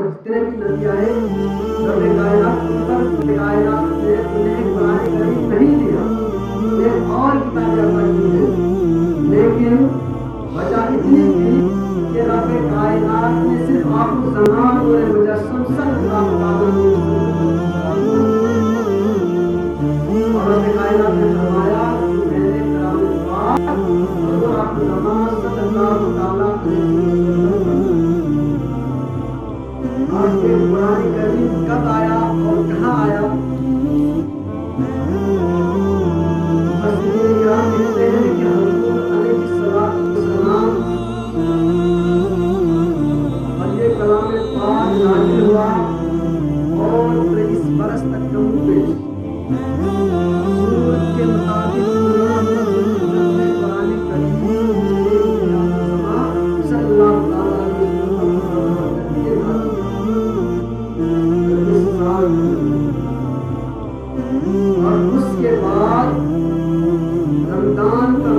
जितने भी नदियाँ हैं, रब कायनात पर कायनात ने उन्हें कुरान करीम नहीं दिया, उन्हें और किताबें अता की हैं, लेकिन वजह इतनी थी कि रब कायनात ने सिर्फ आपको ज़मान और मुजस्सम सब किताब उतारना और रब कायनात ने फरमाया कि मैंने कलाम पाक और आपको ज़मान सल्लल्लाहु अलैहि वसल्लम आज ये कुरान करीम कब आया और कहाँ आया? मुफस्सिरीन किराम कहते हैं कि हुज़ूर अलैहिस्सलातु वस्सलाम और ये कलाम पाक नाज़िल हुआ और 23 बरस तक नमूद है। सूरत के मुताबिक अल्लाह रब्बुल इज़्ज़त ने कुरान करीम सल्लल्लाहु अलैहि और उसके बाद रमजान का